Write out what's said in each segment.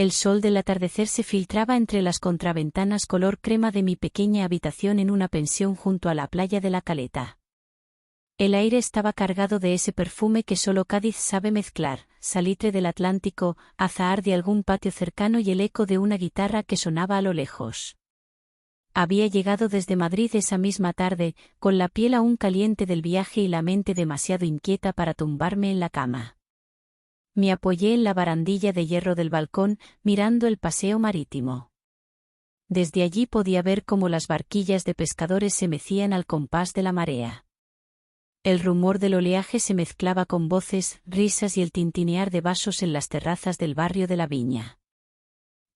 El sol del atardecer se filtraba entre las contraventanas color crema de mi pequeña habitación en una pensión junto a la playa de la Caleta. El aire estaba cargado de ese perfume que solo Cádiz sabe mezclar, salitre del Atlántico, azahar de algún patio cercano y el eco de una guitarra que sonaba a lo lejos. Había llegado desde Madrid esa misma tarde, con la piel aún caliente del viaje y la mente demasiado inquieta para tumbarme en la cama. Me apoyé en la barandilla de hierro del balcón, mirando el paseo marítimo. Desde allí podía ver cómo las barquillas de pescadores se mecían al compás de la marea. El rumor del oleaje se mezclaba con voces, risas y el tintinear de vasos en las terrazas del barrio de la Viña.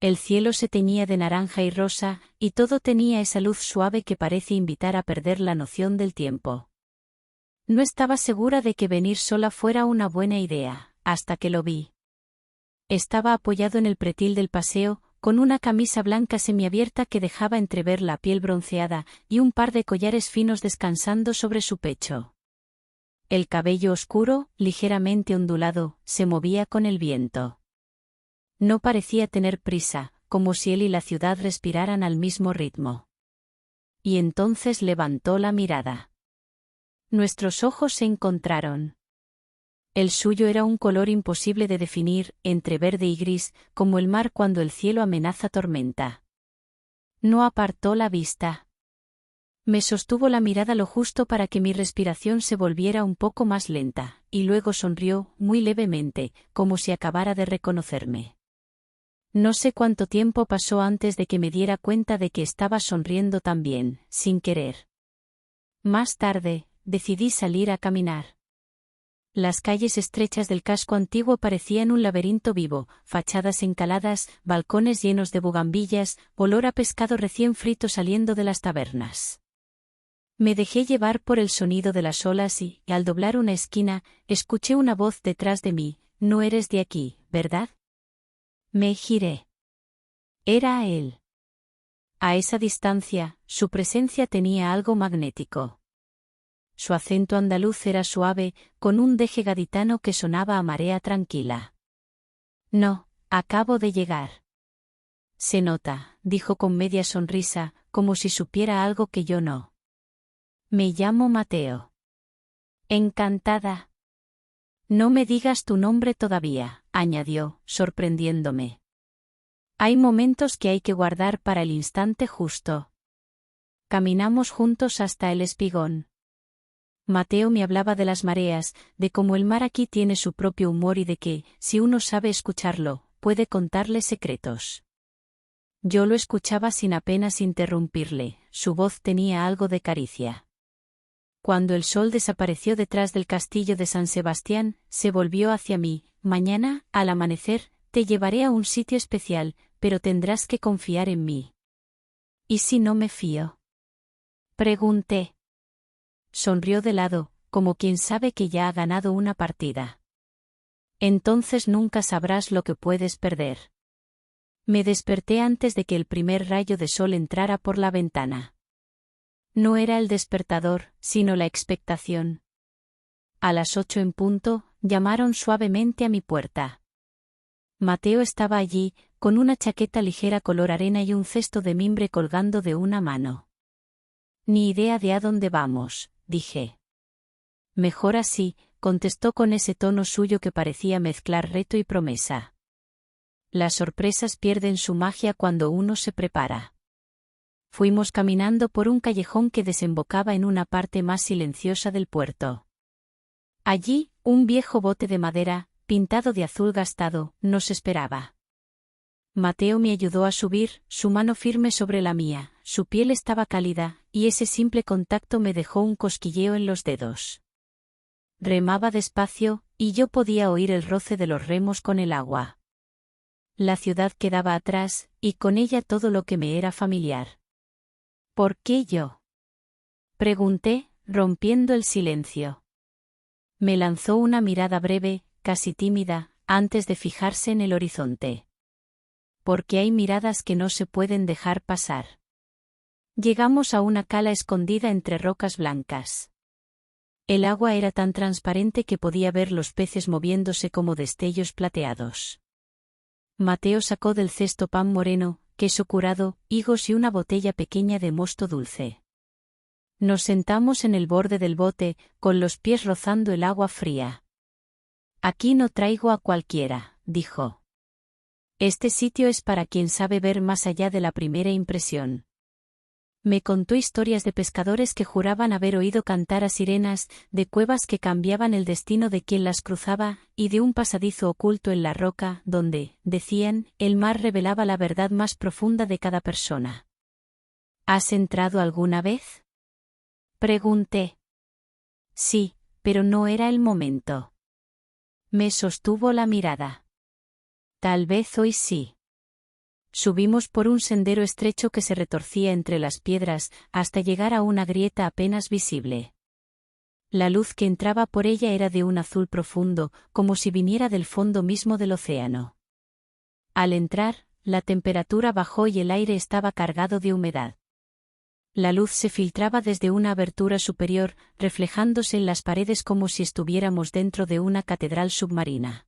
El cielo se teñía de naranja y rosa, y todo tenía esa luz suave que parece invitar a perder la noción del tiempo. No estaba segura de que venir sola fuera una buena idea, hasta que lo vi. Estaba apoyado en el pretil del paseo, con una camisa blanca semiabierta que dejaba entrever la piel bronceada, y un par de collares finos descansando sobre su pecho. El cabello oscuro, ligeramente ondulado, se movía con el viento. No parecía tener prisa, como si él y la ciudad respiraran al mismo ritmo. Y entonces levantó la mirada. Nuestros ojos se encontraron. El suyo era un color imposible de definir, entre verde y gris, como el mar cuando el cielo amenaza tormenta. No apartó la vista. Me sostuvo la mirada lo justo para que mi respiración se volviera un poco más lenta, y luego sonrió, muy levemente, como si acabara de reconocerme. No sé cuánto tiempo pasó antes de que me diera cuenta de que estaba sonriendo también, sin querer. Más tarde, decidí salir a caminar. Las calles estrechas del casco antiguo parecían un laberinto vivo, fachadas encaladas, balcones llenos de bugambillas, olor a pescado recién frito saliendo de las tabernas. Me dejé llevar por el sonido de las olas y, al doblar una esquina, escuché una voz detrás de mí: «No eres de aquí, ¿verdad?». Me giré. Era él. A esa distancia, su presencia tenía algo magnético. Su acento andaluz era suave, con un deje gaditano que sonaba a marea tranquila. «No, acabo de llegar». «Se nota», dijo con media sonrisa, como si supiera algo que yo no. «Me llamo Mateo». «Encantada». «No me digas tu nombre todavía», añadió, sorprendiéndome. «Hay momentos que hay que guardar para el instante justo». Caminamos juntos hasta el espigón. Mateo me hablaba de las mareas, de cómo el mar aquí tiene su propio humor y de que, si uno sabe escucharlo, puede contarle secretos. Yo lo escuchaba sin apenas interrumpirle, su voz tenía algo de caricia. Cuando el sol desapareció detrás del castillo de San Sebastián, se volvió hacia mí: «Mañana, al amanecer, te llevaré a un sitio especial, pero tendrás que confiar en mí». «¿Y si no me fío?», pregunté. Sonrió de lado, como quien sabe que ya ha ganado una partida. «Entonces nunca sabrás lo que puedes perder». Me desperté antes de que el primer rayo de sol entrara por la ventana. No era el despertador, sino la expectación. A las 8 en punto, llamaron suavemente a mi puerta. Mateo estaba allí, con una chaqueta ligera color arena y un cesto de mimbre colgando de una mano. «Ni idea de a dónde vamos», dije. «Mejor así», contestó con ese tono suyo que parecía mezclar reto y promesa. Las sorpresas pierden su magia cuando uno se prepara. Fuimos caminando por un callejón que desembocaba en una parte más silenciosa del puerto. Allí, un viejo bote de madera, pintado de azul gastado, nos esperaba. Mateo me ayudó a subir, su mano firme sobre la mía, su piel estaba cálida, y ese simple contacto me dejó un cosquilleo en los dedos. Remaba despacio, y yo podía oír el roce de los remos con el agua. La ciudad quedaba atrás, y con ella todo lo que me era familiar. «¿Por qué yo?», pregunté, rompiendo el silencio. Me lanzó una mirada breve, casi tímida, antes de fijarse en el horizonte. «Porque hay miradas que no se pueden dejar pasar». Llegamos a una cala escondida entre rocas blancas. El agua era tan transparente que podía ver los peces moviéndose como destellos plateados. Mateo sacó del cesto pan moreno, queso curado, higos y una botella pequeña de mosto dulce. Nos sentamos en el borde del bote, con los pies rozando el agua fría. Aquí no traigo a cualquiera, dijo. Este sitio es para quien sabe ver más allá de la primera impresión. Me contó historias de pescadores que juraban haber oído cantar a sirenas, de cuevas que cambiaban el destino de quien las cruzaba, y de un pasadizo oculto en la roca, donde, decían, el mar revelaba la verdad más profunda de cada persona. ¿Has entrado alguna vez? Pregunté. Sí, pero no era el momento. Me sostuvo la mirada. Tal vez hoy sí. Subimos por un sendero estrecho que se retorcía entre las piedras, hasta llegar a una grieta apenas visible. La luz que entraba por ella era de un azul profundo, como si viniera del fondo mismo del océano. Al entrar, la temperatura bajó y el aire estaba cargado de humedad. La luz se filtraba desde una abertura superior, reflejándose en las paredes como si estuviéramos dentro de una catedral submarina.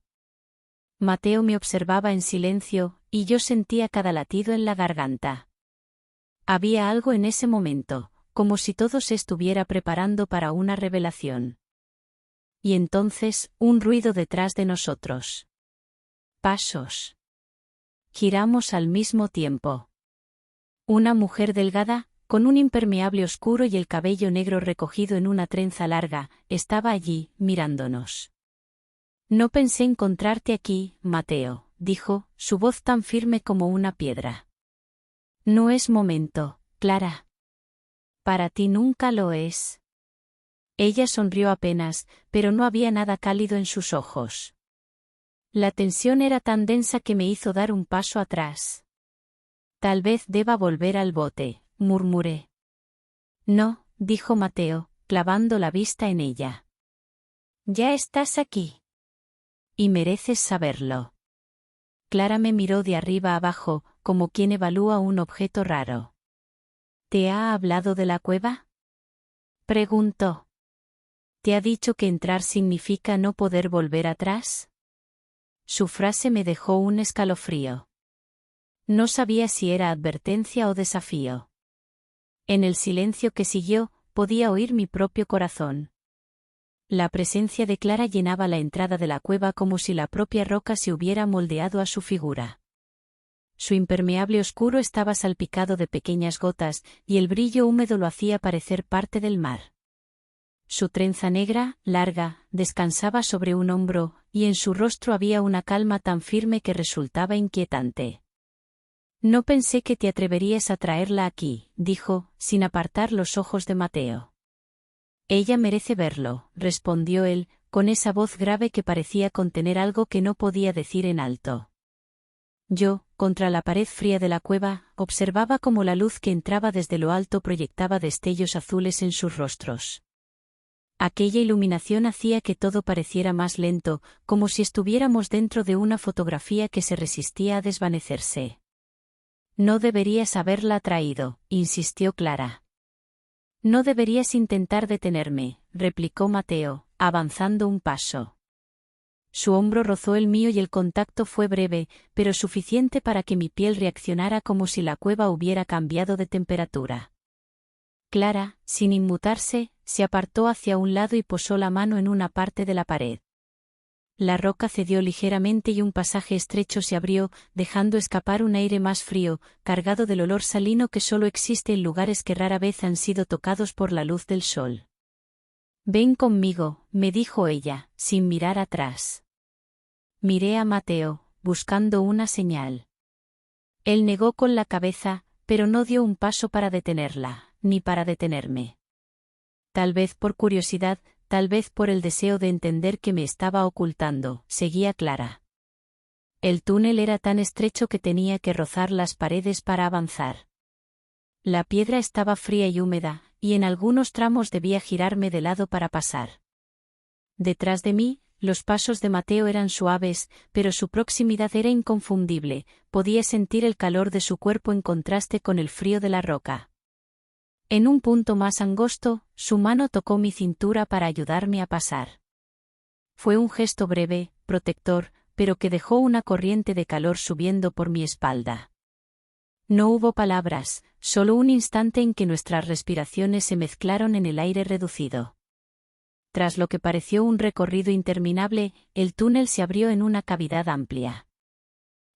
Mateo me observaba en silencio, y yo sentía cada latido en la garganta. Había algo en ese momento, como si todo se estuviera preparando para una revelación. Y entonces, un ruido detrás de nosotros. Pasos. Giramos al mismo tiempo. Una mujer delgada, con un impermeable oscuro y el cabello negro recogido en una trenza larga, estaba allí, mirándonos. No pensé encontrarte aquí, Mateo, dijo, su voz tan firme como una piedra. No es momento, Clara. Para ti nunca lo es. Ella sonrió apenas, pero no había nada cálido en sus ojos. La tensión era tan densa que me hizo dar un paso atrás. Tal vez deba volver al bote, murmuré. No, dijo Mateo, clavando la vista en ella. Ya estás aquí. Y mereces saberlo. Clara me miró de arriba abajo, como quien evalúa un objeto raro. ¿Te ha hablado de la cueva? Preguntó. ¿Te ha dicho que entrar significa no poder volver atrás? Su frase me dejó un escalofrío. No sabía si era advertencia o desafío. En el silencio que siguió, podía oír mi propio corazón. La presencia de Clara llenaba la entrada de la cueva como si la propia roca se hubiera moldeado a su figura. Su impermeable oscuro estaba salpicado de pequeñas gotas, y el brillo húmedo lo hacía parecer parte del mar. Su trenza negra, larga, descansaba sobre un hombro, y en su rostro había una calma tan firme que resultaba inquietante. No pensé que te atreverías a traerla aquí, dijo, sin apartar los ojos de Mateo. Ella merece verlo, respondió él, con esa voz grave que parecía contener algo que no podía decir en alto. Yo, contra la pared fría de la cueva, observaba cómo la luz que entraba desde lo alto proyectaba destellos azules en sus rostros. Aquella iluminación hacía que todo pareciera más lento, como si estuviéramos dentro de una fotografía que se resistía a desvanecerse. No deberías haberla traído, insistió Clara. No deberías intentar detenerme, replicó Mateo, avanzando un paso. Su hombro rozó el mío y el contacto fue breve, pero suficiente para que mi piel reaccionara como si la cueva hubiera cambiado de temperatura. Clara, sin inmutarse, se apartó hacia un lado y posó la mano en una parte de la pared. La roca cedió ligeramente y un pasaje estrecho se abrió, dejando escapar un aire más frío, cargado del olor salino que solo existe en lugares que rara vez han sido tocados por la luz del sol. Ven conmigo, me dijo ella, sin mirar atrás. Miré a Mateo, buscando una señal. Él negó con la cabeza, pero no dio un paso para detenerla, ni para detenerme. Tal vez por curiosidad, tal vez por el deseo de entender que me estaba ocultando, seguía Clara. El túnel era tan estrecho que tenía que rozar las paredes para avanzar. La piedra estaba fría y húmeda, y en algunos tramos debía girarme de lado para pasar. Detrás de mí, los pasos de Mateo eran suaves, pero su proximidad era inconfundible, podía sentir el calor de su cuerpo en contraste con el frío de la roca. En un punto más angosto, su mano tocó mi cintura para ayudarme a pasar. Fue un gesto breve, protector, pero que dejó una corriente de calor subiendo por mi espalda. No hubo palabras, solo un instante en que nuestras respiraciones se mezclaron en el aire reducido. Tras lo que pareció un recorrido interminable, el túnel se abrió en una cavidad amplia.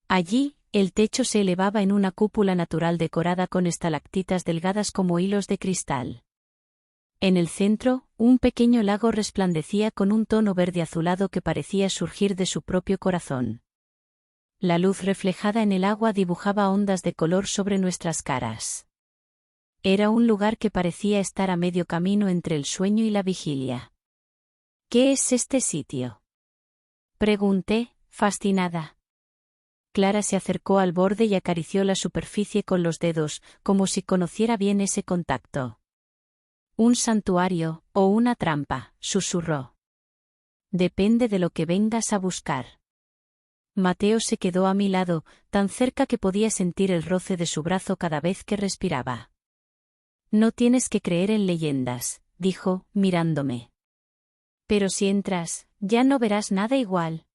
Allí, el techo se elevaba en una cúpula natural decorada con estalactitas delgadas como hilos de cristal. En el centro, un pequeño lago resplandecía con un tono verde azulado que parecía surgir de su propio corazón. La luz reflejada en el agua dibujaba ondas de color sobre nuestras caras. Era un lugar que parecía estar a medio camino entre el sueño y la vigilia. ¿Qué es este sitio?, pregunté, fascinada. Clara se acercó al borde y acarició la superficie con los dedos, como si conociera bien ese contacto. «Un santuario, o una trampa», susurró. «Depende de lo que vengas a buscar». Mateo se quedó a mi lado, tan cerca que podía sentir el roce de su brazo cada vez que respiraba. «No tienes que creer en leyendas», dijo, mirándome. «Pero si entras, ya no verás nada igual».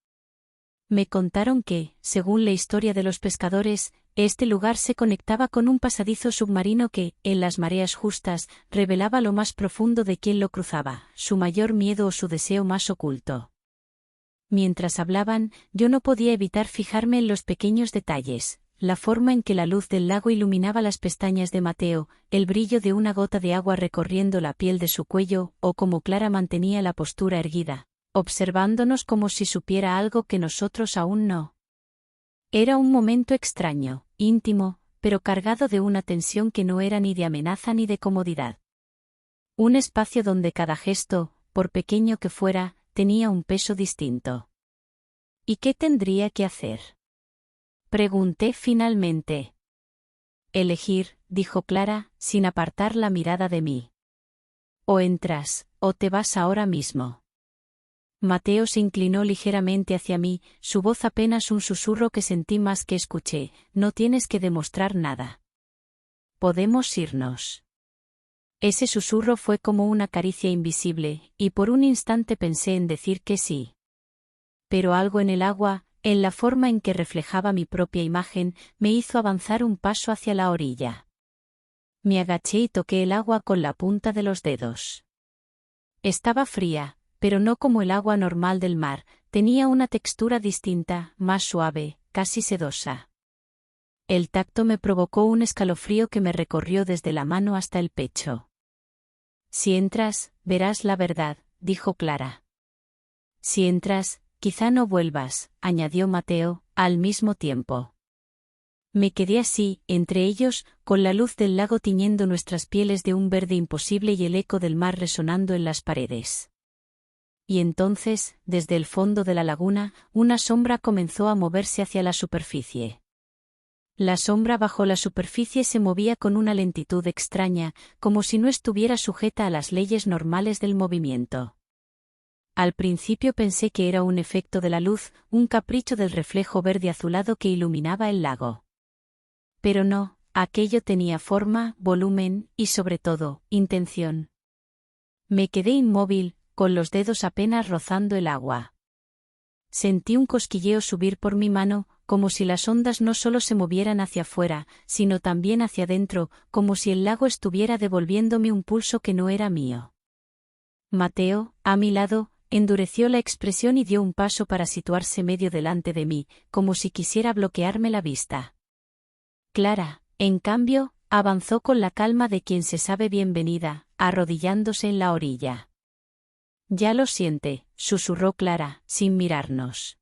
Me contaron que, según la historia de los pescadores, este lugar se conectaba con un pasadizo submarino que, en las mareas justas, revelaba lo más profundo de quien lo cruzaba, su mayor miedo o su deseo más oculto. Mientras hablaban, yo no podía evitar fijarme en los pequeños detalles, la forma en que la luz del lago iluminaba las pestañas de Mateo, el brillo de una gota de agua recorriendo la piel de su cuello, o cómo Clara mantenía la postura erguida, observándonos como si supiera algo que nosotros aún no. Era un momento extraño, íntimo, pero cargado de una tensión que no era ni de amenaza ni de comodidad. Un espacio donde cada gesto, por pequeño que fuera, tenía un peso distinto. ¿Y qué tendría que hacer?, pregunté finalmente. Elegir, dijo Clara, sin apartar la mirada de mí. O entras, o te vas ahora mismo. Mateo se inclinó ligeramente hacia mí, su voz apenas un susurro que sentí más que escuché: «No tienes que demostrar nada. Podemos irnos». Ese susurro fue como una caricia invisible, y por un instante pensé en decir que sí. Pero algo en el agua, en la forma en que reflejaba mi propia imagen, me hizo avanzar un paso hacia la orilla. Me agaché y toqué el agua con la punta de los dedos. Estaba fría, pero no como el agua normal del mar, tenía una textura distinta, más suave, casi sedosa. El tacto me provocó un escalofrío que me recorrió desde la mano hasta el pecho. «Si entras, verás la verdad», dijo Clara. «Si entras, quizá no vuelvas», añadió Mateo, al mismo tiempo. Me quedé así, entre ellos, con la luz del lago tiñendo nuestras pieles de un verde imposible y el eco del mar resonando en las paredes. Y entonces, desde el fondo de la laguna, una sombra comenzó a moverse hacia la superficie. La sombra bajo la superficie se movía con una lentitud extraña, como si no estuviera sujeta a las leyes normales del movimiento. Al principio pensé que era un efecto de la luz, un capricho del reflejo verde azulado que iluminaba el lago. Pero no, aquello tenía forma, volumen y, sobre todo, intención. Me quedé inmóvil, con los dedos apenas rozando el agua. Sentí un cosquilleo subir por mi mano, como si las ondas no solo se movieran hacia afuera, sino también hacia adentro, como si el lago estuviera devolviéndome un pulso que no era mío. Mateo, a mi lado, endureció la expresión y dio un paso para situarse medio delante de mí, como si quisiera bloquearme la vista. Clara, en cambio, avanzó con la calma de quien se sabe bienvenida, arrodillándose en la orilla. «Ya lo siente», susurró Clara, sin mirarnos.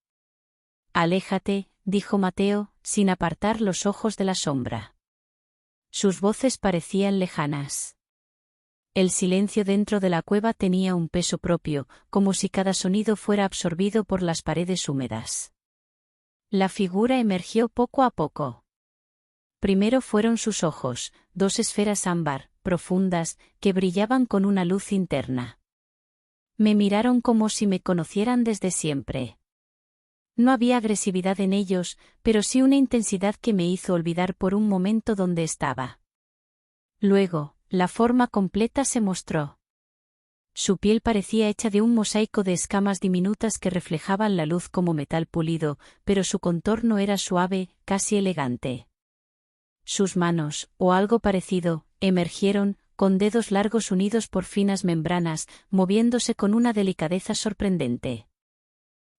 «Aléjate», dijo Mateo, sin apartar los ojos de la sombra. Sus voces parecían lejanas. El silencio dentro de la cueva tenía un peso propio, como si cada sonido fuera absorbido por las paredes húmedas. La figura emergió poco a poco. Primero fueron sus ojos, dos esferas ámbar, profundas, que brillaban con una luz interna. Me miraron como si me conocieran desde siempre. No había agresividad en ellos, pero sí una intensidad que me hizo olvidar por un momento dónde estaba. Luego, la forma completa se mostró. Su piel parecía hecha de un mosaico de escamas diminutas que reflejaban la luz como metal pulido, pero su contorno era suave, casi elegante. Sus manos, o algo parecido, emergieron, con dedos largos unidos por finas membranas, moviéndose con una delicadeza sorprendente.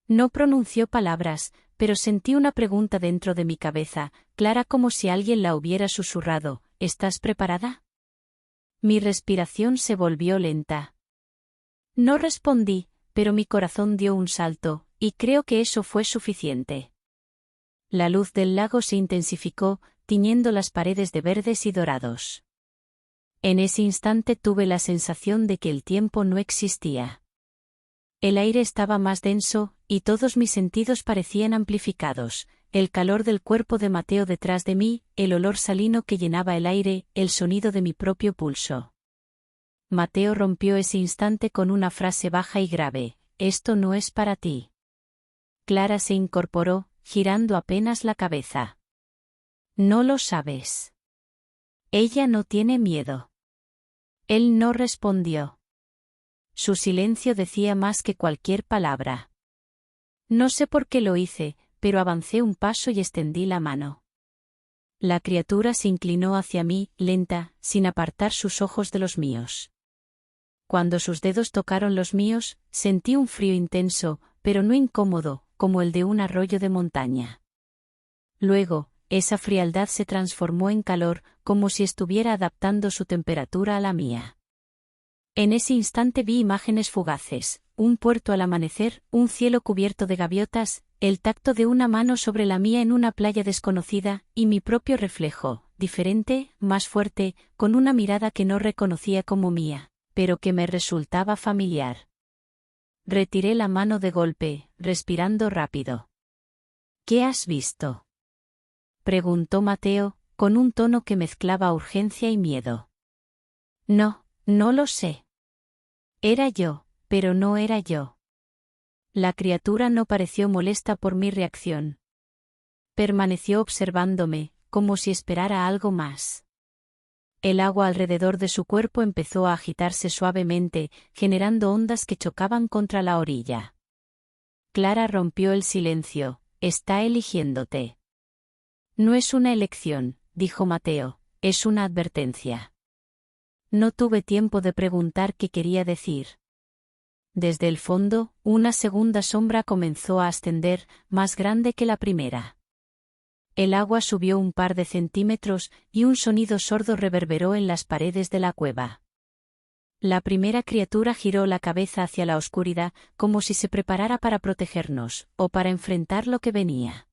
No pronunció palabras, pero sentí una pregunta dentro de mi cabeza, clara como si alguien la hubiera susurrado: ¿estás preparada? Mi respiración se volvió lenta. No respondí, pero mi corazón dio un salto, y creo que eso fue suficiente. La luz del lago se intensificó, tiñendo las paredes de verdes y dorados. En ese instante tuve la sensación de que el tiempo no existía. El aire estaba más denso, y todos mis sentidos parecían amplificados: el calor del cuerpo de Mateo detrás de mí, el olor salino que llenaba el aire, el sonido de mi propio pulso. Mateo rompió ese instante con una frase baja y grave: «Esto no es para ti». Clara se incorporó, girando apenas la cabeza. «No lo sabes. Ella no tiene miedo». Él no respondió. Su silencio decía más que cualquier palabra. No sé por qué lo hice, pero avancé un paso y extendí la mano. La criatura se inclinó hacia mí, lenta, sin apartar sus ojos de los míos. Cuando sus dedos tocaron los míos, sentí un frío intenso, pero no incómodo, como el de un arroyo de montaña. Luego, esa frialdad se transformó en calor, como si estuviera adaptando su temperatura a la mía. En ese instante vi imágenes fugaces: un puerto al amanecer, un cielo cubierto de gaviotas, el tacto de una mano sobre la mía en una playa desconocida, y mi propio reflejo, diferente, más fuerte, con una mirada que no reconocía como mía, pero que me resultaba familiar. Retiré la mano de golpe, respirando rápido. «¿Qué has visto?», preguntó Mateo, con un tono que mezclaba urgencia y miedo. No lo sé. Era yo, pero no era yo. La criatura no pareció molesta por mi reacción. Permaneció observándome, como si esperara algo más. El agua alrededor de su cuerpo empezó a agitarse suavemente, generando ondas que chocaban contra la orilla. Clara rompió el silencio: «Está eligiéndote». «No es una elección», dijo Mateo, «es una advertencia». No tuve tiempo de preguntar qué quería decir. Desde el fondo, una segunda sombra comenzó a ascender, más grande que la primera. El agua subió un par de centímetros, y un sonido sordo reverberó en las paredes de la cueva. La primera criatura giró la cabeza hacia la oscuridad, como si se preparara para protegernos, o para enfrentar lo que venía.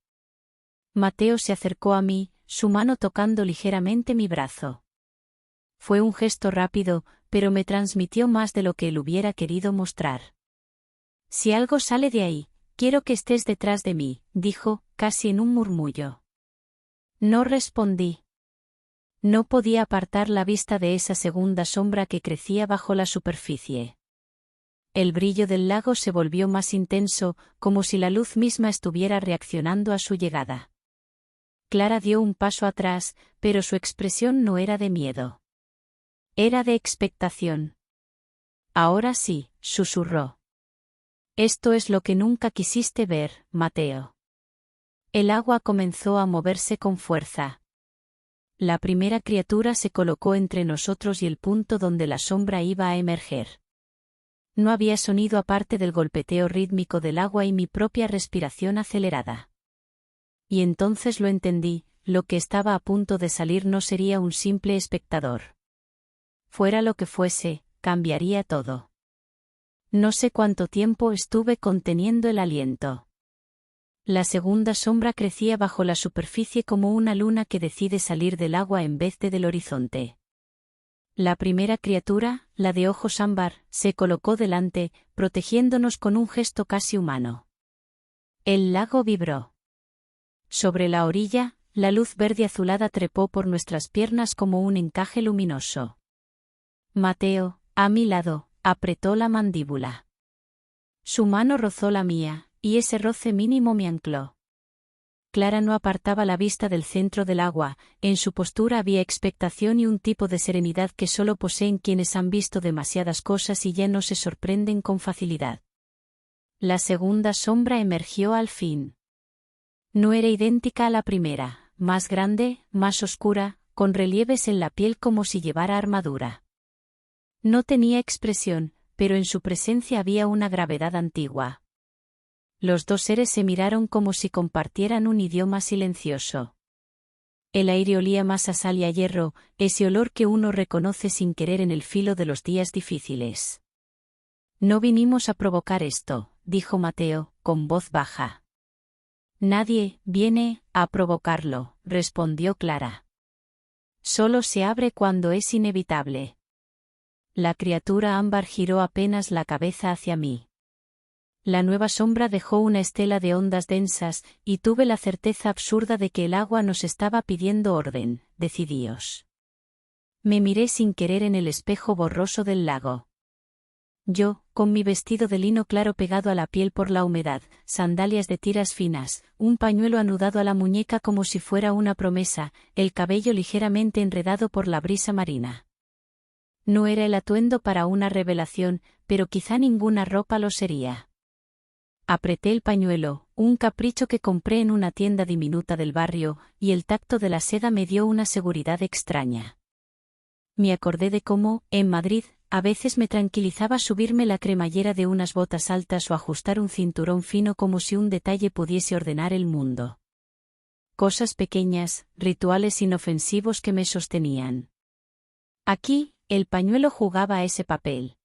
Mateo se acercó a mí, su mano tocando ligeramente mi brazo. Fue un gesto rápido, pero me transmitió más de lo que él hubiera querido mostrar. «Si algo sale de ahí, quiero que estés detrás de mí», dijo, casi en un murmullo. No respondí. No podía apartar la vista de esa segunda sombra que crecía bajo la superficie. El brillo del lago se volvió más intenso, como si la luz misma estuviera reaccionando a su llegada. Clara dio un paso atrás, pero su expresión no era de miedo. Era de expectación. «Ahora sí», susurró. «Esto es lo que nunca quisiste ver, Mateo». El agua comenzó a moverse con fuerza. La primera criatura se colocó entre nosotros y el punto donde la sombra iba a emerger. No había sonido aparte del golpeteo rítmico del agua y mi propia respiración acelerada. Y entonces lo entendí: lo que estaba a punto de salir no sería un simple espectador. Fuera lo que fuese, cambiaría todo. No sé cuánto tiempo estuve conteniendo el aliento. La segunda sombra crecía bajo la superficie como una luna que decide salir del agua en vez de del horizonte. La primera criatura, la de ojos ámbar, se colocó delante, protegiéndonos con un gesto casi humano. El lago vibró. Sobre la orilla, la luz verde azulada trepó por nuestras piernas como un encaje luminoso. Mateo, a mi lado, apretó la mandíbula. Su mano rozó la mía, y ese roce mínimo me ancló. Clara no apartaba la vista del centro del agua, en su postura había expectación y un tipo de serenidad que solo poseen quienes han visto demasiadas cosas y ya no se sorprenden con facilidad. La segunda sombra emergió al fin. No era idéntica a la primera, más grande, más oscura, con relieves en la piel como si llevara armadura. No tenía expresión, pero en su presencia había una gravedad antigua. Los dos seres se miraron como si compartieran un idioma silencioso. El aire olía más a sal y a hierro, ese olor que uno reconoce sin querer en el filo de los días difíciles. No vinimos a provocar esto, dijo Mateo, con voz baja. Nadie viene a provocarlo, respondió Clara. Solo se abre cuando es inevitable. La criatura ámbar giró apenas la cabeza hacia mí. La nueva sombra dejó una estela de ondas densas, y tuve la certeza absurda de que el agua nos estaba pidiendo orden, decidíos. Me miré sin querer en el espejo borroso del lago. Yo, con mi vestido de lino claro pegado a la piel por la humedad, sandalias de tiras finas, un pañuelo anudado a la muñeca como si fuera una promesa, el cabello ligeramente enredado por la brisa marina. No era el atuendo para una revelación, pero quizá ninguna ropa lo sería. Apreté el pañuelo, un capricho que compré en una tienda diminuta del barrio, y el tacto de la seda me dio una seguridad extraña. Me acordé de cómo, en Madrid, a veces me tranquilizaba subirme la cremallera de unas botas altas o ajustar un cinturón fino como si un detalle pudiese ordenar el mundo. Cosas pequeñas, rituales inofensivos que me sostenían. Aquí, el pañuelo jugaba ese papel.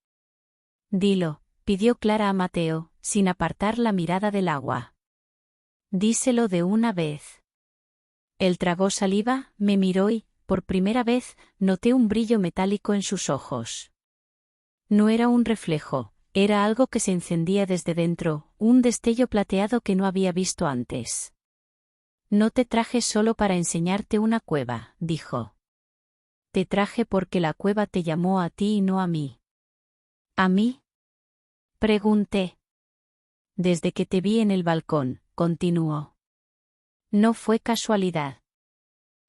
Dilo, pidió Clara a Mateo, sin apartar la mirada del agua. Díselo de una vez. Él tragó saliva, me miró y, por primera vez, noté un brillo metálico en sus ojos. No era un reflejo, era algo que se encendía desde dentro, un destello plateado que no había visto antes. No te traje solo para enseñarte una cueva, dijo. Te traje porque la cueva te llamó a ti y no a mí. ¿A mí? Pregunté. Desde que te vi en el balcón, continuó. No fue casualidad.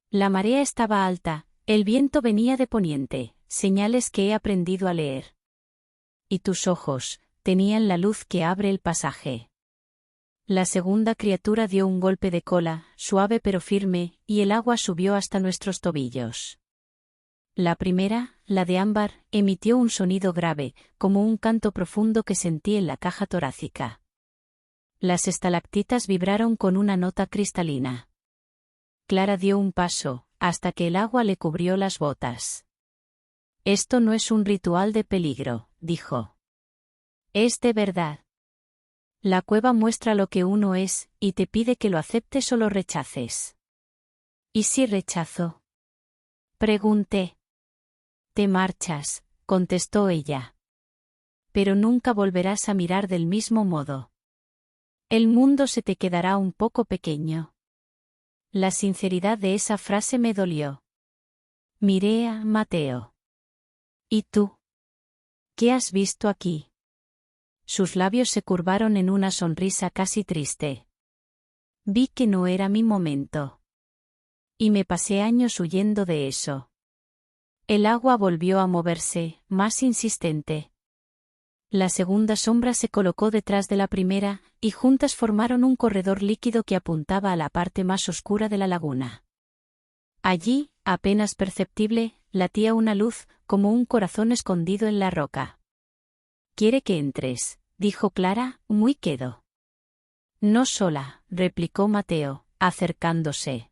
La marea estaba alta, el viento venía de poniente, señales que he aprendido a leer. Y tus ojos, tenían la luz que abre el pasaje. La segunda criatura dio un golpe de cola, suave pero firme, y el agua subió hasta nuestros tobillos. La primera, la de ámbar, emitió un sonido grave, como un canto profundo que sentí en la caja torácica. Las estalactitas vibraron con una nota cristalina. Clara dio un paso, hasta que el agua le cubrió las botas. Esto no es un ritual de peligro, dijo. Es de verdad. La cueva muestra lo que uno es, y te pide que lo aceptes o lo rechaces. ¿Y si rechazo? Pregunté. Te marchas, contestó ella. Pero nunca volverás a mirar del mismo modo. El mundo se te quedará un poco pequeño. La sinceridad de esa frase me dolió. Miré a Mateo. ¿Y tú? ¿Qué has visto aquí? Sus labios se curvaron en una sonrisa casi triste. Vi que no era mi momento. Y me pasé años huyendo de eso. El agua volvió a moverse, más insistente. La segunda sombra se colocó detrás de la primera, y juntas formaron un corredor líquido que apuntaba a la parte más oscura de la laguna. Allí, apenas perceptible, latía una luz, como un corazón escondido en la roca. «Quiere que entres», dijo Clara, muy quedo. «No sola», replicó Mateo, acercándose.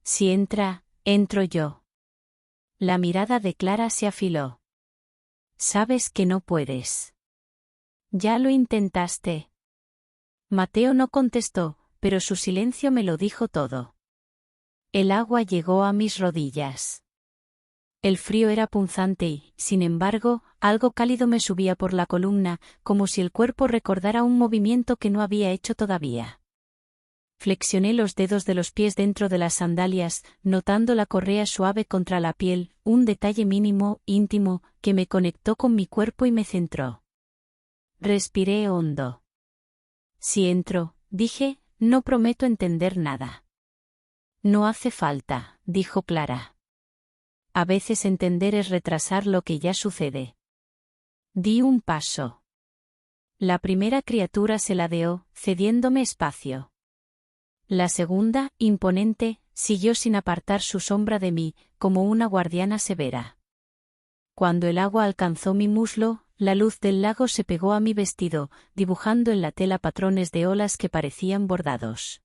«Si entra, entro yo». La mirada de Clara se afiló. «Sabes que no puedes». «Ya lo intentaste». Mateo no contestó, pero su silencio me lo dijo todo. El agua llegó a mis rodillas. El frío era punzante y, sin embargo, algo cálido me subía por la columna, como si el cuerpo recordara un movimiento que no había hecho todavía. Flexioné los dedos de los pies dentro de las sandalias, notando la correa suave contra la piel, un detalle mínimo, íntimo, que me conectó con mi cuerpo y me centró. Respiré hondo. «Si entro», dije, no prometo entender nada. No hace falta, dijo Clara. A veces entender es retrasar lo que ya sucede. Di un paso. La primera criatura se ladeó, cediéndome espacio. La segunda, imponente, siguió sin apartar su sombra de mí, como una guardiana severa. Cuando el agua alcanzó mi muslo, la luz del lago se pegó a mi vestido, dibujando en la tela patrones de olas que parecían bordados.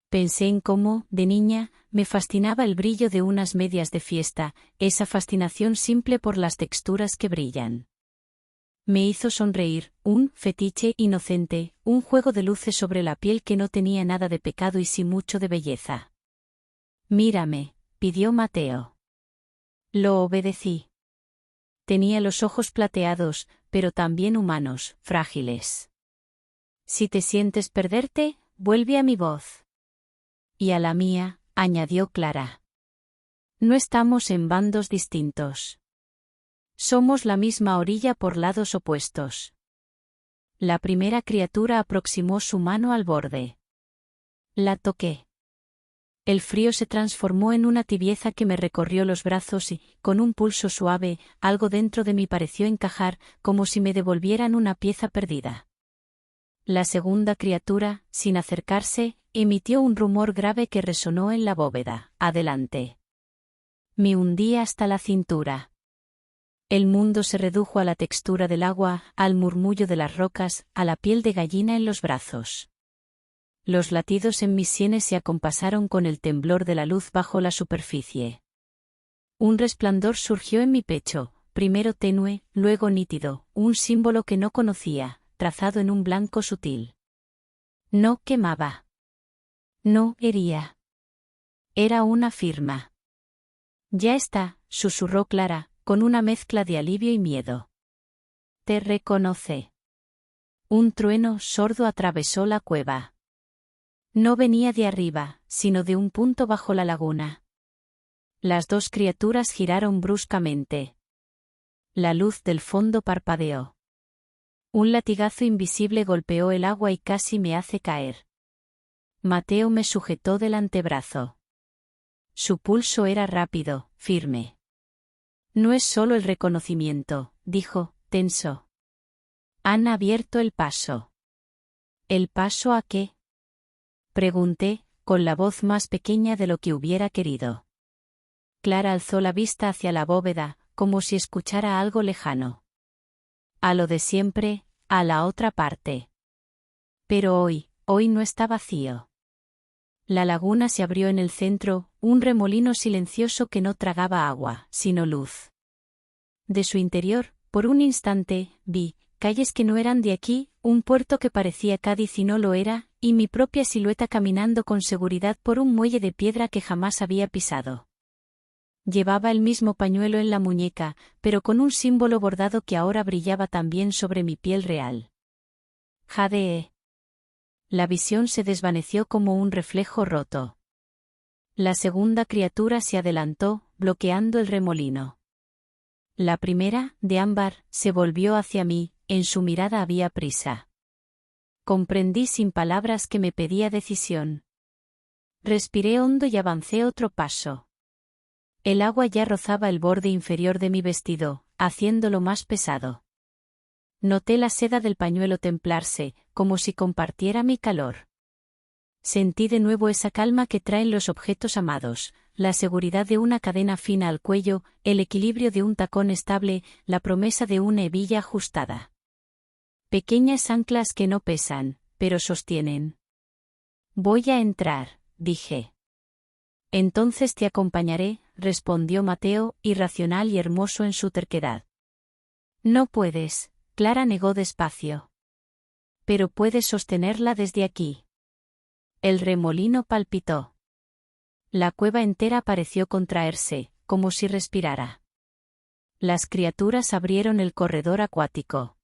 Pensé en cómo, de niña, me fascinaba el brillo de unas medias de fiesta, esa fascinación simple por las texturas que brillan. Me hizo sonreír, un fetiche inocente, un juego de luces sobre la piel que no tenía nada de pecado y sí mucho de belleza. Mírame, pidió Mateo. Lo obedecí. Tenía los ojos plateados, pero también humanos, frágiles. Si te sientes perderte, vuelve a mi voz. Y a la mía, añadió Clara. No estamos en bandos distintos. Somos la misma orilla por lados opuestos. La primera criatura aproximó su mano al borde. La toqué. El frío se transformó en una tibieza que me recorrió los brazos y, con un pulso suave, algo dentro de mí pareció encajar, como si me devolvieran una pieza perdida. La segunda criatura, sin acercarse, emitió un rumor grave que resonó en la bóveda. Adelante. Me hundí hasta la cintura. El mundo se redujo a la textura del agua, al murmullo de las rocas, a la piel de gallina en los brazos. Los latidos en mis sienes se acompasaron con el temblor de la luz bajo la superficie. Un resplandor surgió en mi pecho, primero tenue, luego nítido, un símbolo que no conocía, trazado en un blanco sutil. No quemaba. No hería. Era una firma. Ya está, susurró Clara, con una mezcla de alivio y miedo. Te reconoce. Un trueno sordo atravesó la cueva. No venía de arriba, sino de un punto bajo la laguna. Las dos criaturas giraron bruscamente. La luz del fondo parpadeó. Un latigazo invisible golpeó el agua y casi me hace caer. Mateo me sujetó del antebrazo. Su pulso era rápido, firme. No es solo el reconocimiento, dijo, tenso. Han abierto el paso. ¿El paso a qué? Pregunté, con la voz más pequeña de lo que hubiera querido. Clara alzó la vista hacia la bóveda, como si escuchara algo lejano. A lo de siempre, a la otra parte. Pero hoy no está vacío. La laguna se abrió en el centro, un remolino silencioso que no tragaba agua, sino luz. De su interior, por un instante, vi calles que no eran de aquí, un puerto que parecía Cádiz y no lo era, y mi propia silueta caminando con seguridad por un muelle de piedra que jamás había pisado. Llevaba el mismo pañuelo en la muñeca, pero con un símbolo bordado que ahora brillaba también sobre mi piel real. Jadee. La visión se desvaneció como un reflejo roto. La segunda criatura se adelantó, bloqueando el remolino. La primera, de ámbar, se volvió hacia mí, en su mirada había prisa. Comprendí sin palabras que me pedía decisión. Respiré hondo y avancé otro paso. El agua ya rozaba el borde inferior de mi vestido, haciéndolo más pesado. Noté la seda del pañuelo templarse, como si compartiera mi calor. Sentí de nuevo esa calma que traen los objetos amados, la seguridad de una cadena fina al cuello, el equilibrio de un tacón estable, la promesa de una hebilla ajustada. Pequeñas anclas que no pesan, pero sostienen. Voy a entrar, dije. Entonces te acompañaré, respondió Mateo, irracional y hermoso en su terquedad. No puedes, Clara negó despacio. Pero puedes sostenerla desde aquí. El remolino palpitó. La cueva entera pareció contraerse, como si respirara. Las criaturas abrieron el corredor acuático.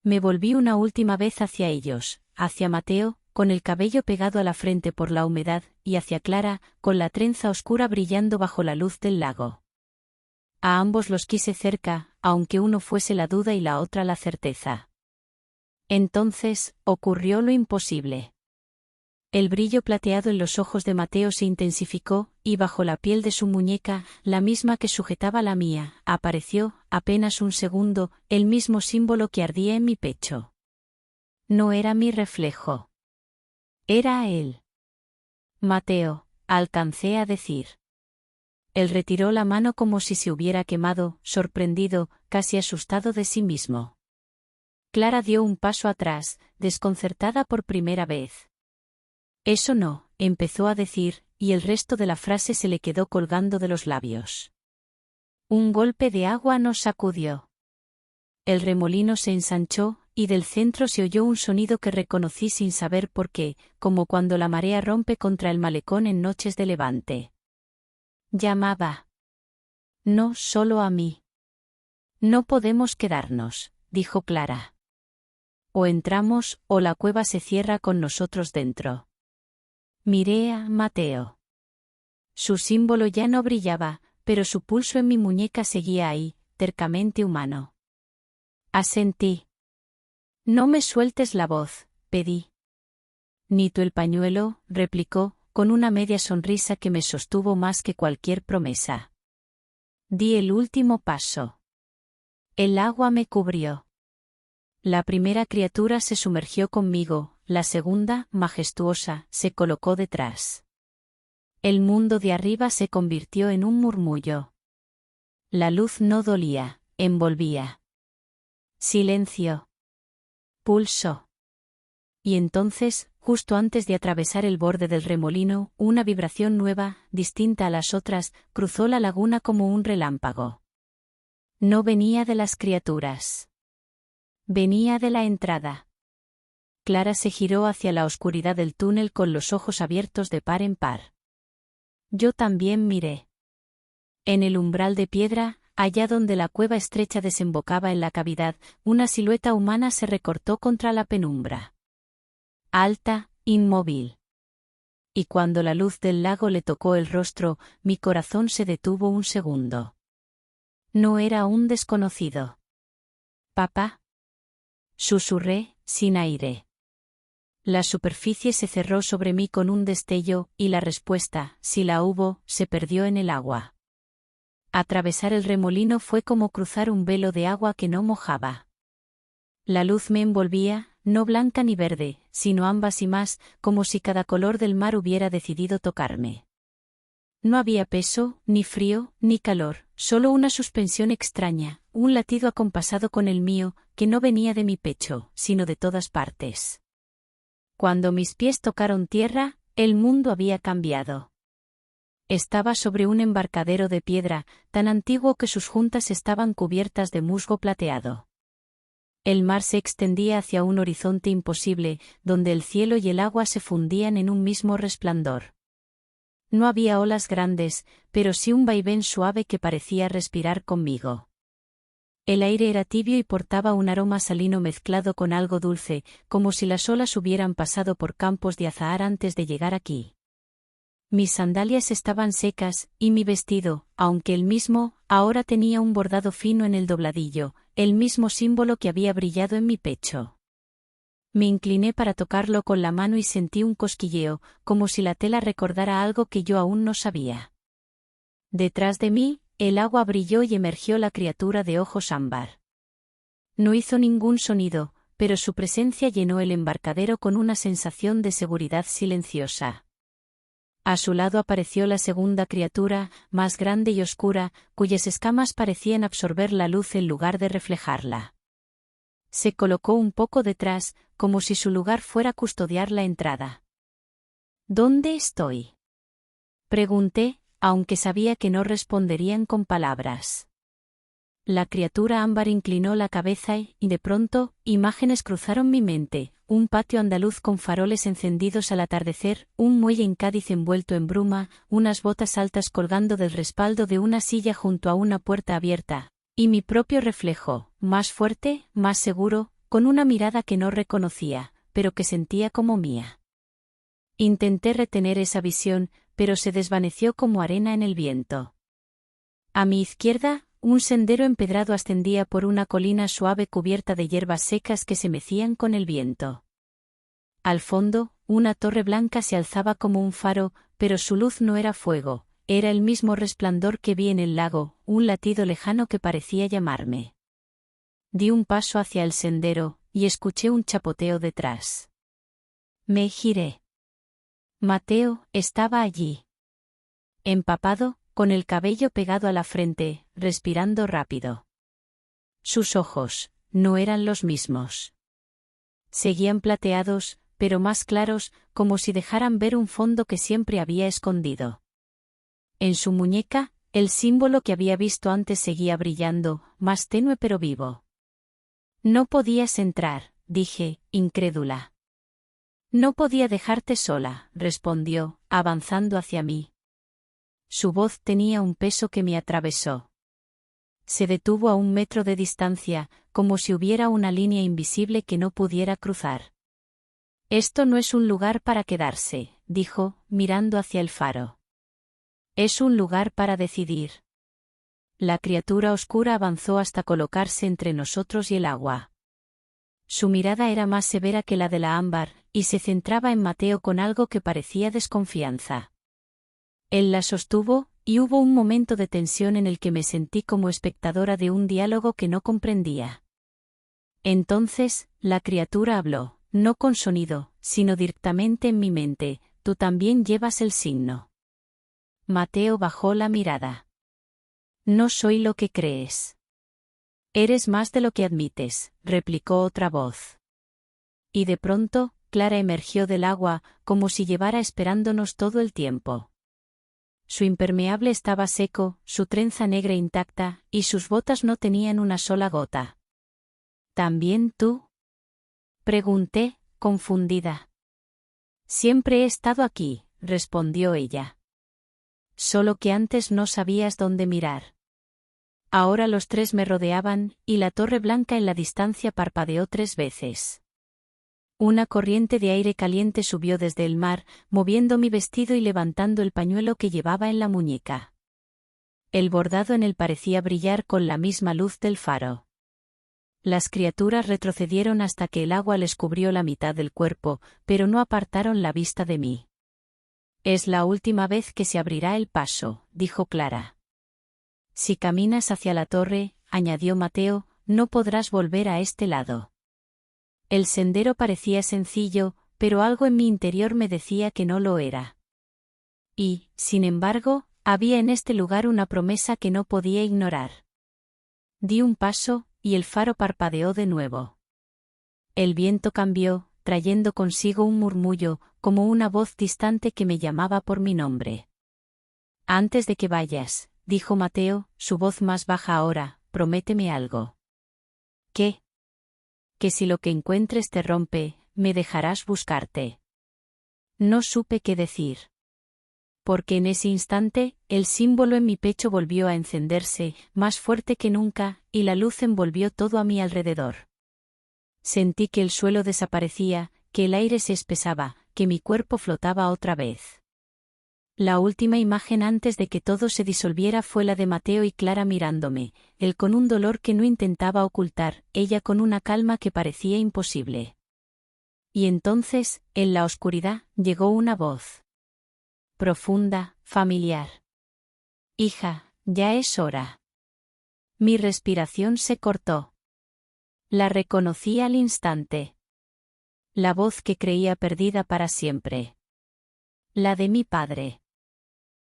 Me volví una última vez hacia ellos, hacia Mateo, con el cabello pegado a la frente por la humedad, y hacia Clara, con la trenza oscura brillando bajo la luz del lago. A ambos los quise cerca, aunque uno fuese la duda y la otra la certeza. Entonces, ocurrió lo imposible. El brillo plateado en los ojos de Mateo se intensificó, y bajo la piel de su muñeca, la misma que sujetaba la mía, apareció, apenas un segundo, el mismo símbolo que ardía en mi pecho. No era mi reflejo. Era él. Mateo, alcancé a decir. Él retiró la mano como si se hubiera quemado, sorprendido, casi asustado de sí mismo. Clara dio un paso atrás, desconcertada por primera vez. Eso no, empezó a decir, y el resto de la frase se le quedó colgando de los labios. Un golpe de agua nos sacudió. El remolino se ensanchó, y del centro se oyó un sonido que reconocí sin saber por qué, como cuando la marea rompe contra el malecón en noches de levante. Llamaba. No solo a mí. No podemos quedarnos, dijo Clara. O entramos, o la cueva se cierra con nosotros dentro. Miré a Mateo. Su símbolo ya no brillaba, pero su pulso en mi muñeca seguía ahí, tercamente humano. Asentí. No me sueltes la voz, pedí. Ni tú el pañuelo, replicó, con una media sonrisa que me sostuvo más que cualquier promesa. Di el último paso. El agua me cubrió. La primera criatura se sumergió conmigo, la segunda, majestuosa, se colocó detrás. El mundo de arriba se convirtió en un murmullo. La luz no dolía, envolvía. Silencio. Pulso. Y entonces, justo antes de atravesar el borde del remolino, una vibración nueva, distinta a las otras, cruzó la laguna como un relámpago. No venía de las criaturas. Venía de la entrada. Clara se giró hacia la oscuridad del túnel con los ojos abiertos de par en par. Yo también miré. En el umbral de piedra, allá donde la cueva estrecha desembocaba en la cavidad, una silueta humana se recortó contra la penumbra. Alta, inmóvil. Y cuando la luz del lago le tocó el rostro, mi corazón se detuvo un segundo. No era un desconocido. ¿Papá? Susurré, sin aire. La superficie se cerró sobre mí con un destello, y la respuesta, si la hubo, se perdió en el agua. Atravesar el remolino fue como cruzar un velo de agua que no mojaba. La luz me envolvía, no blanca ni verde, sino ambas y más, como si cada color del mar hubiera decidido tocarme. No había peso, ni frío, ni calor, solo una suspensión extraña, un latido acompasado con el mío, que no venía de mi pecho, sino de todas partes. Cuando mis pies tocaron tierra, el mundo había cambiado. Estaba sobre un embarcadero de piedra, tan antiguo que sus juntas estaban cubiertas de musgo plateado. El mar se extendía hacia un horizonte imposible, donde el cielo y el agua se fundían en un mismo resplandor. No había olas grandes, pero sí un vaivén suave que parecía respirar conmigo. El aire era tibio y portaba un aroma salino mezclado con algo dulce, como si las olas hubieran pasado por campos de azahar antes de llegar aquí. Mis sandalias estaban secas, y mi vestido, aunque el mismo, ahora tenía un bordado fino en el dobladillo, el mismo símbolo que había brillado en mi pecho. Me incliné para tocarlo con la mano y sentí un cosquilleo, como si la tela recordara algo que yo aún no sabía. Detrás de mí, el agua brilló y emergió la criatura de ojos ámbar. No hizo ningún sonido, pero su presencia llenó el embarcadero con una sensación de seguridad silenciosa. A su lado apareció la segunda criatura, más grande y oscura, cuyas escamas parecían absorber la luz en lugar de reflejarla. Se colocó un poco detrás, como si su lugar fuera custodiar la entrada. ¿Dónde estoy?, pregunté, aunque sabía que no responderían con palabras. La criatura ámbar inclinó la cabeza y, de pronto, imágenes cruzaron mi mente: un patio andaluz con faroles encendidos al atardecer, un muelle en Cádiz envuelto en bruma, unas botas altas colgando del respaldo de una silla junto a una puerta abierta, y mi propio reflejo, más fuerte, más seguro, con una mirada que no reconocía, pero que sentía como mía. Intenté retener esa visión, pero se desvaneció como arena en el viento. A mi izquierda, un sendero empedrado ascendía por una colina suave cubierta de hierbas secas que se mecían con el viento. Al fondo, una torre blanca se alzaba como un faro, pero su luz no era fuego, era el mismo resplandor que vi en el lago, un latido lejano que parecía llamarme. Di un paso hacia el sendero, y escuché un chapoteo detrás. Me giré. Mateo estaba allí. Empapado, con el cabello pegado a la frente, respirando rápido. Sus ojos, no eran los mismos. Seguían plateados, pero más claros, como si dejaran ver un fondo que siempre había escondido. En su muñeca, el símbolo que había visto antes seguía brillando, más tenue pero vivo. No podías entrar, dije, incrédula. No podía dejarte sola, respondió, avanzando hacia mí. Su voz tenía un peso que me atravesó. Se detuvo a 1 metro de distancia, como si hubiera una línea invisible que no pudiera cruzar. Esto no es un lugar para quedarse, dijo, mirando hacia el faro. Es un lugar para decidir. La criatura oscura avanzó hasta colocarse entre nosotros y el agua. Su mirada era más severa que la de la ámbar, y se centraba en Mateo con algo que parecía desconfianza. Él la sostuvo, y hubo un momento de tensión en el que me sentí como espectadora de un diálogo que no comprendía. Entonces, la criatura habló, no con sonido, sino directamente en mi mente: tú también llevas el signo. Mateo bajó la mirada. No soy lo que crees. Eres más de lo que admites, replicó otra voz. Y de pronto, Clara emergió del agua, como si llevara esperándonos todo el tiempo. Su impermeable estaba seco, su trenza negra intacta, y sus botas no tenían una sola gota. ¿También tú? Pregunté, confundida. Siempre he estado aquí, respondió ella. Solo que antes no sabías dónde mirar. Ahora los 3 me rodeaban, y la torre blanca en la distancia parpadeó 3 veces. Una corriente de aire caliente subió desde el mar, moviendo mi vestido y levantando el pañuelo que llevaba en la muñeca. El bordado en él parecía brillar con la misma luz del faro. Las criaturas retrocedieron hasta que el agua les cubrió la mitad del cuerpo, pero no apartaron la vista de mí. Es la última vez que se abrirá el paso, dijo Clara. Si caminas hacia la torre, añadió Mateo, no podrás volver a este lado. El sendero parecía sencillo, pero algo en mi interior me decía que no lo era. Y, sin embargo, había en este lugar una promesa que no podía ignorar. Di un paso, y el faro parpadeó de nuevo. El viento cambió, trayendo consigo un murmullo, como una voz distante que me llamaba por mi nombre. Antes de que vayas, dijo Mateo, su voz más baja ahora, prométeme algo. ¿Qué? Que si lo que encuentres te rompe, me dejarás buscarte. No supe qué decir. Porque en ese instante, el símbolo en mi pecho volvió a encenderse, más fuerte que nunca, y la luz envolvió todo a mi alrededor. Sentí que el suelo desaparecía, que el aire se espesaba, que mi cuerpo flotaba otra vez. La última imagen antes de que todo se disolviera fue la de Mateo y Clara mirándome, él con un dolor que no intentaba ocultar, ella con una calma que parecía imposible. Y entonces, en la oscuridad, llegó una voz. Profunda, familiar. Hija, ya es hora. Mi respiración se cortó. La reconocí al instante. La voz que creía perdida para siempre. La de mi padre.